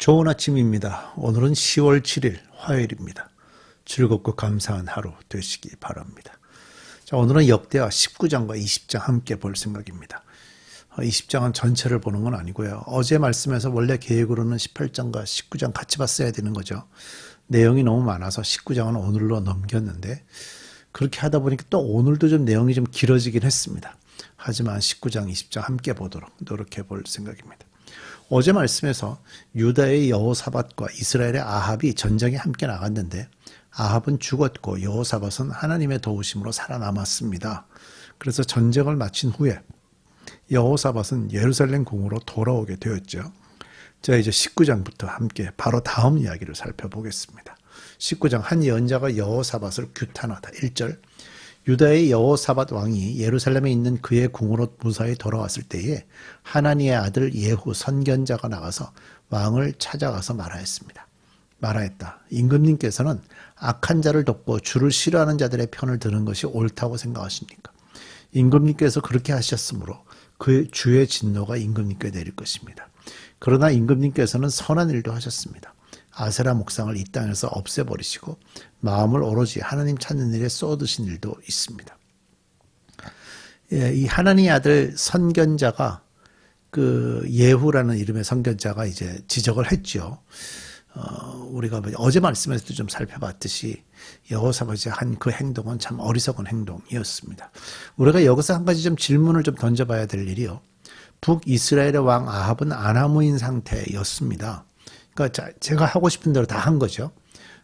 좋은 아침입니다. 오늘은 10월 7일 화요일입니다. 즐겁고 감사한 하루 되시기 바랍니다. 자, 오늘은 역대하 19장과 20장 함께 볼 생각입니다. 20장은 전체를 보는 건 아니고요. 어제 말씀에서 원래 계획으로는 18장과 19장 같이 봤어야 되는 거죠. 내용이 너무 많아서 19장은 오늘로 넘겼는데 그렇게 하다 보니까 또 오늘도 좀 내용이 좀 길어지긴 했습니다. 하지만 19장, 20장 함께 보도록 노력해 볼 생각입니다. 어제 말씀에서 유다의 여호사밧과 이스라엘의 아합이 전쟁에 함께 나갔는데 아합은 죽었고 여호사밧은 하나님의 도우심으로 살아남았습니다. 그래서 전쟁을 마친 후에 여호사밧은 예루살렘 궁으로 돌아오게 되었죠. 자, 이제 19장부터 함께 바로 다음 이야기를 살펴보겠습니다. 19장 한 예언자가 여호사밧을 규탄하다. 1절 유다의 여호사밧 왕이 예루살렘에 있는 그의 궁으로 무사히 돌아왔을 때에 하나니의 아들 예후 선견자가 나가서 왕을 찾아가서 말하였다. 임금님께서는 악한 자를 돕고 주를 싫어하는 자들의 편을 드는 것이 옳다고 생각하십니까? 임금님께서 그렇게 하셨으므로 그 주의 진노가 임금님께 내릴 것입니다. 그러나 임금님께서는 선한 일도 하셨습니다. 아세라 목상을 이 땅에서 없애버리시고 마음을 오로지 하나님 찾는 일에 쏟으신 일도 있습니다. 이 하나님의 아들 선견자가 그 예후라는 이름의 선견자가 이제 지적을 했죠. 우리가 어제 말씀에서도 좀 살펴봤듯이 여호사밧이 한 그 행동은 참 어리석은 행동이었습니다. 우리가 여기서 한 가지 좀 질문을 좀 던져봐야 될 일이요. 북이스라엘의 왕 아합은 아나무인 상태였습니다. 그러니까 제가 하고 싶은 대로 다 한 거죠.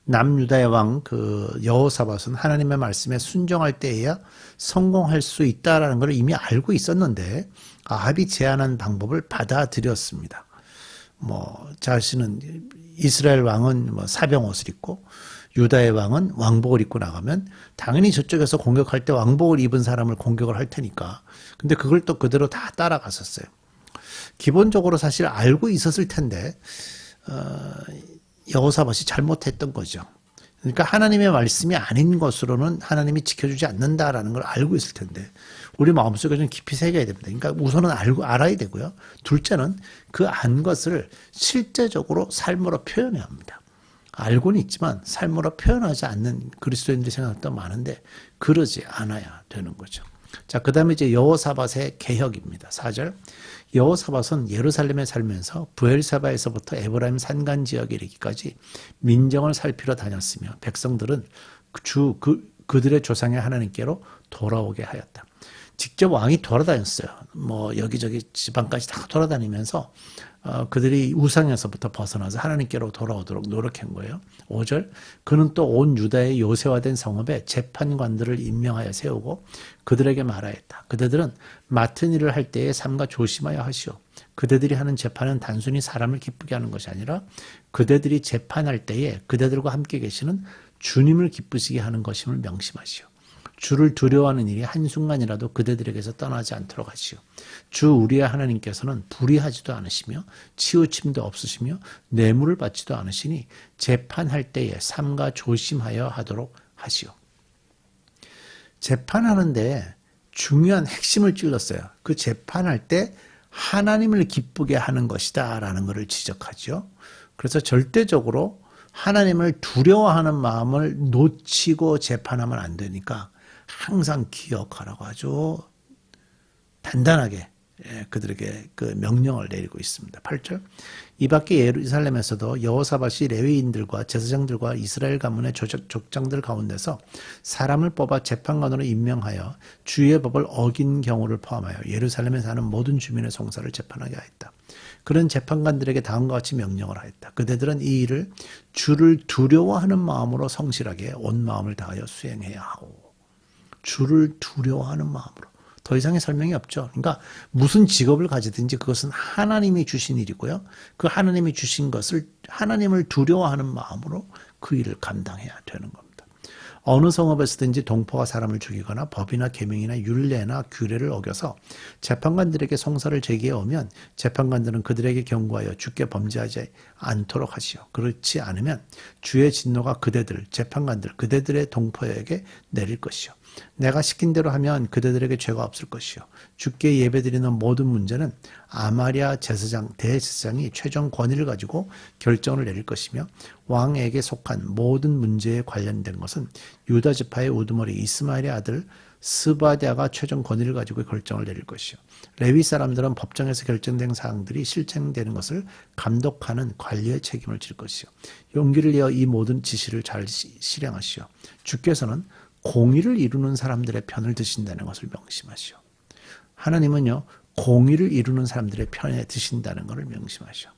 남유다의 왕 그 여호사밧은 하나님의 말씀에 순종할 때에야 성공할 수 있다라는 걸 이미 알고 있었는데 아합이 제안한 방법을 받아들였습니다. 자신은 이스라엘 왕은 사병 옷을 입고 유다의 왕은 왕복을 입고 나가면 당연히 저쪽에서 공격할 때 왕복을 입은 사람을 공격을 할 테니까. 근데 그걸 또 그대로 다 따라갔었어요. 기본적으로 사실 알고 있었을 텐데 여호사밧이 잘못했던 거죠. 그러니까 하나님의 말씀이 아닌 것으로는 하나님이 지켜주지 않는다라는 걸 알고 있을 텐데 우리 마음속에 좀 깊이 새겨야 됩니다. 그러니까 우선은 알아야 되고요. 둘째는 그 안 것을 실제적으로 삶으로 표현해야 합니다. 알고는 있지만 삶으로 표현하지 않는 그리스도인들이 생각도 많은데 그러지 않아야 되는 거죠. 자, 그 다음에 이제 여호사밧의 개혁입니다. 4절. 여호사밧은 예루살렘에 살면서 브엘사바에서부터 에브라임 산간 지역에 이르기까지 민정을 살피러 다녔으며 백성들은 그들의 조상의 하나님께로 돌아오게 하였다. 직접 왕이 돌아다녔어요. 여기저기 지방까지 다 돌아다니면서 그들이 우상에서부터 벗어나서 하나님께로 돌아오도록 노력한 거예요. 5절 그는 또 온 유다의 요새화된 성읍에 재판관들을 임명하여 세우고 그들에게 말하였다. 그대들은 맡은 일을 할 때에 삼가 조심하여 하시오. 그대들이 하는 재판은 단순히 사람을 기쁘게 하는 것이 아니라 그대들이 재판할 때에 그대들과 함께 계시는 주님을 기쁘시게 하는 것임을 명심하시오. 주를 두려워하는 일이 한순간이라도 그대들에게서 떠나지 않도록 하시오. 주 우리의 하나님께서는 불의하지도 않으시며 치우침도 없으시며 뇌물을 받지도 않으시니 재판할 때에 삼가 조심하여 하도록 하시오. 재판하는데 중요한 핵심을 찔렀어요. 그 재판할 때 하나님을 기쁘게 하는 것이다 라는 것을 지적하죠. 그래서 절대적으로 하나님을 두려워하는 마음을 놓치고 재판하면 안 되니까 항상 기억하라고 아주 단단하게 그들에게 그 명령을 내리고 있습니다. 8절 이 밖에 예루살렘에서도 여호사밧이 레위인들과 제사장들과 이스라엘 가문의 족장들 가운데서 사람을 뽑아 재판관으로 임명하여 주의 법을 어긴 경우를 포함하여 예루살렘에 사는 모든 주민의 송사를 재판하게 하였다. 그런 재판관들에게 다음과 같이 명령을 하였다. 그대들은 이 일을 주를 두려워하는 마음으로 성실하게 온 마음을 다하여 수행해야 하오. 주를 두려워하는 마음으로. 더 이상의 설명이 없죠. 그러니까 무슨 직업을 가지든지 그것은 하나님이 주신 일이고요. 그 하나님이 주신 것을 하나님을 두려워하는 마음으로 그 일을 감당해야 되는 겁니다. 어느 성읍에서든지 동포가 사람을 죽이거나 법이나 계명이나 율례나 규례를 어겨서 재판관들에게 송사를 제기해 오면 재판관들은 그들에게 경고하여 주께 범죄하지 않도록 하시오. 그렇지 않으면 주의 진노가 그대들, 재판관들, 그대들의 동포에게 내릴 것이오. 내가 시킨 대로 하면 그대들에게 죄가 없을 것이요. 주께 예배드리는 모든 문제는 아마랴 대제사장이 최종 권위를 가지고 결정을 내릴 것이며 왕에게 속한 모든 문제에 관련된 것은 유다 지파의 우두머리 이스마엘의 아들 스바랴가 최종 권위를 가지고 결정을 내릴 것이요. 레위 사람들은 법정에서 결정된 사항들이 실행되는 것을 감독하는 관리의 책임을 질 것이요. 용기를 내어 이 모든 지시를 잘 실행하시오. 주께서는 공의를 이루는 사람들의 편을 드신다는 것을 명심하시오. 하나님은요, 공의를 이루는 사람들의 편에 드신다는 것을 명심하시오.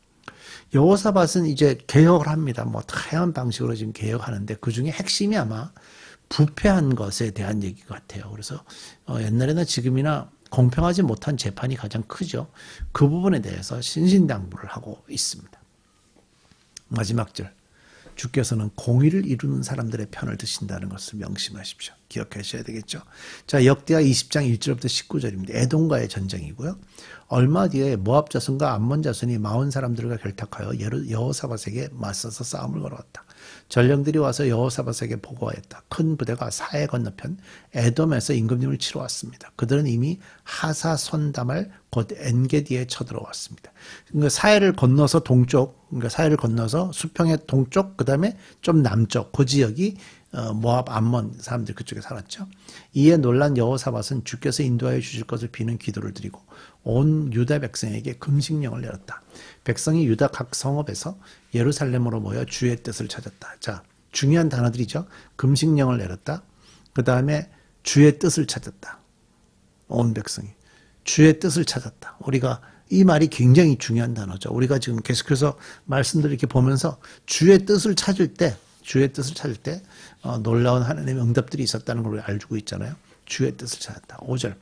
여호사밧은 이제 개혁을 합니다. 뭐 다양한 방식으로 지금 개혁하는데 그 중에 핵심이 아마 부패한 것에 대한 얘기 같아요. 그래서 옛날에나 지금이나 공평하지 못한 재판이 가장 크죠. 그 부분에 대해서 신신당부를 하고 있습니다. 마지막 절. 주께서는 공의를 이루는 사람들의 편을 드신다는 것을 명심하십시오. 기억하셔야 되겠죠. 자, 역대하 20장 1절부터 19절입니다. 에돔과의 전쟁이고요. 얼마 뒤에 모압 자손과 암몬 자손이 마온 사람들과 결탁하여 여호사밧에게 맞서서 싸움을 걸어왔다. 전령들이 와서 여호사밧에게 보고하였다. 큰 부대가 사해 건너편 에돔에서 임금님을 치러 왔습니다. 그들은 이미 하사손다말 곧 엔게디에 쳐들어왔습니다. 그러니까 사해를 건너서 동쪽, 그러니까 사해를 건너서 수평의 동쪽, 그 다음에 좀 남쪽, 그 지역이 모압 암몬 사람들 그쪽에 살았죠. 이에 놀란 여호사밧은 주께서 인도하여 주실 것을 비는 기도를 드리고 온 유다 백성에게 금식령을 내렸다. 백성이 유다 각 성읍에서 예루살렘으로 모여 주의 뜻을 찾았다. 자, 중요한 단어들이죠. 금식령을 내렸다. 그 다음에 주의 뜻을 찾았다. 온 백성이 주의 뜻을 찾았다. 우리가 이 말이 굉장히 중요한 단어죠. 우리가 지금 계속해서 말씀들을 이렇게 보면서 주의 뜻을 찾을 때 놀라운 하나님의 응답들이 있었다는 걸 알고 있잖아요. 주의 뜻을 찾았다. 5절.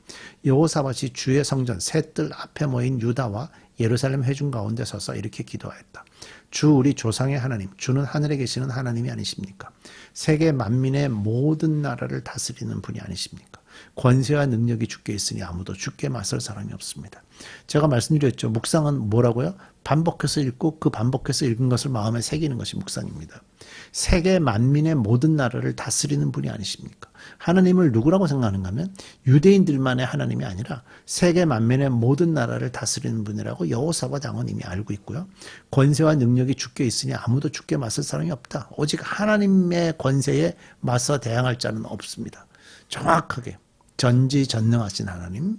여호사밧이 주의 성전 새 뜰 앞에 모인 유다와 예루살렘 회중 가운데 서서 이렇게 기도하였다. 주 우리 조상의 하나님, 주는 하늘에 계시는 하나님이 아니십니까? 세계 만민의 모든 나라를 다스리는 분이 아니십니까? 권세와 능력이 주께 있으니 아무도 주께 맞설 사람이 없습니다. 제가 말씀드렸죠. 묵상은 뭐라고요? 반복해서 읽고 그 반복해서 읽은 것을 마음에 새기는 것이 묵상입니다. 세계 만민의 모든 나라를 다스리는 분이 아니십니까? 하나님을 누구라고 생각하는가 하면 유대인들만의 하나님이 아니라 세계 만민의 모든 나라를 다스리는 분이라고 여호사밧 왕은 이미 알고 있고요. 권세와 능력이 주께 있으니 아무도 주께 맞설 사람이 없다. 오직 하나님의 권세에 맞서 대항할 자는 없습니다. 정확하게 전지전능하신 하나님,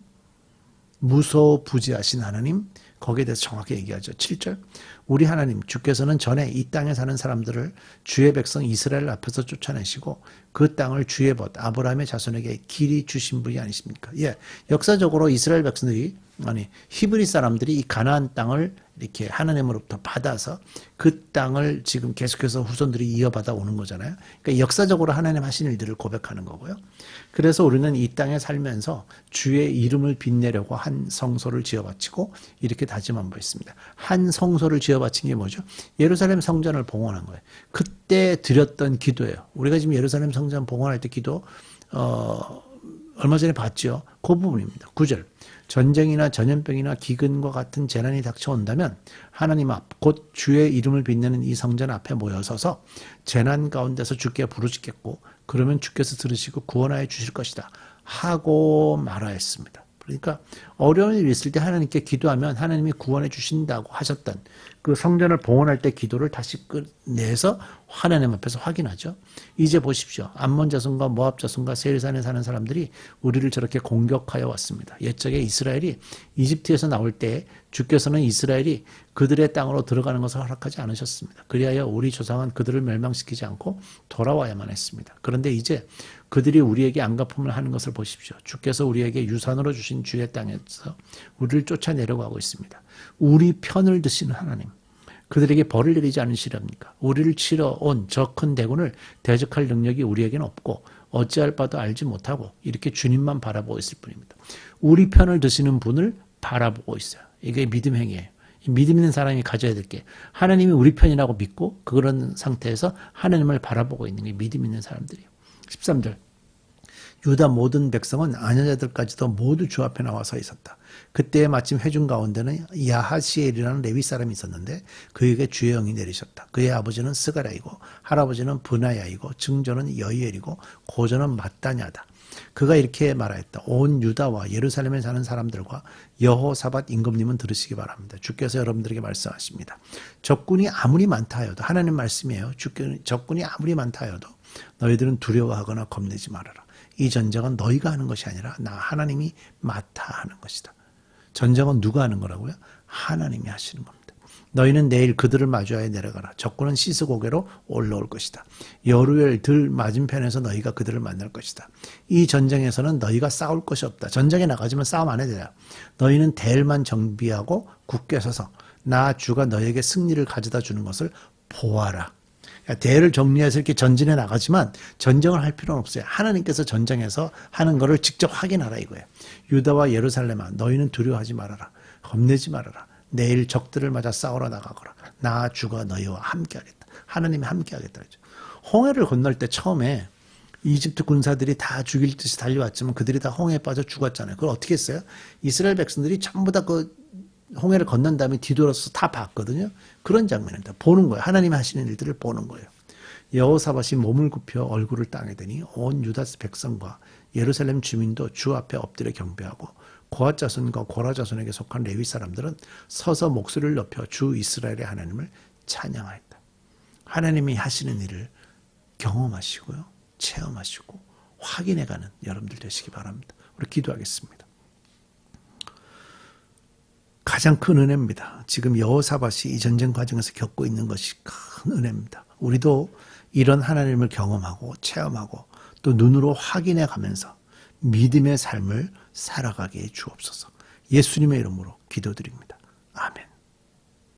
무소부지하신 하나님, 거기에 대해서 정확히 얘기하죠. 7절. 우리 하나님 주께서는 전에 이 땅에 사는 사람들을 주의 백성 이스라엘 앞에서 쫓아내시고 그 땅을 주의 벗 아브라함의 자손에게 길이 주신 분이 아니십니까? 예, 역사적으로 이스라엘 백성들이 히브리 사람들이 이 가나안 땅을 이렇게 하나님으로부터 받아서 그 땅을 지금 계속해서 후손들이 이어받아 오는 거잖아요. 그러니까 역사적으로 하나님 하신 일들을 고백하는 거고요. 그래서 우리는 이 땅에 살면서 주의 이름을 빛내려고 한 성소를 지어 바치고 이렇게 다짐한 바 있습니다. 한 성소를 지어 바친 게 뭐죠? 예루살렘 성전을 봉헌한 거예요. 그때 드렸던 기도예요. 우리가 지금 예루살렘 성전 봉헌할 때 기도 얼마 전에 봤죠. 그 부분입니다. 9절. 전쟁이나 전염병이나 기근과 같은 재난이 닥쳐온다면 하나님 앞 곧 주의 이름을 빛내는 이 성전 앞에 모여서서 재난 가운데서 주께 부르짖겠고 그러면 주께서 들으시고 구원하여 주실 것이다 하고 말하였습니다. 그러니까 어려운 일이 있을 때 하나님께 기도하면 하나님이 구원해 주신다고 하셨던 그 성전을 봉헌할 때 기도를 다시 꺼내서 하나님 앞에서 확인하죠. 이제 보십시오. 암몬 자손과 모압 자손과 세일산에 사는 사람들이 우리를 저렇게 공격하여 왔습니다. 옛적에 이스라엘이 이집트에서 나올 때 주께서는 이스라엘이 그들의 땅으로 들어가는 것을 허락하지 않으셨습니다. 그리하여 우리 조상은 그들을 멸망시키지 않고 돌아와야만 했습니다. 그런데 이제 그들이 우리에게 안갚음을 하는 것을 보십시오. 주께서 우리에게 유산으로 주신 주의 땅에서 우리를 쫓아내려고 하고 있습니다. 우리 편을 드시는 하나님, 그들에게 벌을 내리지 않으시렵니까? 우리를 치러 온 저 큰 대군을 대적할 능력이 우리에게는 없고 어찌할 바도 알지 못하고 이렇게 주님만 바라보고 있을 뿐입니다. 우리 편을 드시는 분을 바라보고 있어요. 이게 믿음 행위예요. 믿음 있는 사람이 가져야 될 게 하나님이 우리 편이라고 믿고 그런 상태에서 하나님을 바라보고 있는 게 믿음 있는 사람들이에요. 13절. 유다 모든 백성은 아녀자들까지도 모두 주 앞에 나와 서 있었다. 그때 마침 회중 가운데는 야하시엘이라는 레위 사람이 있었는데 그에게 주의 영이 내리셨다. 그의 아버지는 스가랴이고 할아버지는 브나야이고 증조는 여이엘이고 고조는 마따냐다. 그가 이렇게 말하였다. 온 유다와 예루살렘에 사는 사람들과 여호사밧 임금님은 들으시기 바랍니다. 주께서 여러분들에게 말씀하십니다. 적군이 아무리 많다 하여도, 하나님 말씀이에요. 적군이 아무리 많다 하여도 너희들은 두려워하거나 겁내지 말아라. 이 전쟁은 너희가 하는 것이 아니라 나 하나님이 맡아 하는 것이다. 전쟁은 누가 하는 거라고요? 하나님이 하시는 겁니다. 너희는 내일 그들을 마주하여 내려가라. 적군은 시스고개로 올라올 것이다. 여루엘 들 맞은편에서 너희가 그들을 만날 것이다. 이 전쟁에서는 너희가 싸울 것이 없다. 전쟁에 나가지만 싸움 안 해도 돼요. 너희는 대엘만 정비하고 굳게 서서 나 주가 너희에게 승리를 가져다 주는 것을 보아라. 대를 정리해서 이렇게 전진해 나가지만 전쟁을 할 필요는 없어요. 하나님께서 전쟁에서 하는 것을 직접 확인하라 이거예요. 유다와 예루살렘아 너희는 두려워하지 말아라. 겁내지 말아라. 내일 적들을 맞아 싸우러 나가거라. 나 주가 너희와 함께하겠다. 하나님이 함께하겠다. 홍해를 건널 때 처음에 이집트 군사들이 다 죽일 듯이 달려왔지만 그들이 다 홍해에 빠져 죽었잖아요. 그걸 어떻게 했어요? 이스라엘 백성들이 전부 다 그 홍해를 건넌 다음에 뒤돌아서 다 봤거든요. 그런 장면입니다. 보는 거예요. 하나님이 하시는 일들을 보는 거예요. 여호사밧이 몸을 굽혀 얼굴을 땅에 대니 온 유다 백성과 예루살렘 주민도 주 앞에 엎드려 경배하고 고핫 자손과 고라 자손에게 속한 레위 사람들은 서서 목소리를 높여 주 이스라엘의 하나님을 찬양하였다. 하나님이 하시는 일을 경험하시고요. 체험하시고 확인해가는 여러분들 되시기 바랍니다. 우리 기도하겠습니다. 가장 큰 은혜입니다. 지금 여호사밧이 이 전쟁 과정에서 겪고 있는 것이 큰 은혜입니다. 우리도 이런 하나님을 경험하고 체험하고 또 눈으로 확인해 가면서 믿음의 삶을 살아가게 해 주옵소서. 예수님의 이름으로 기도드립니다. 아멘.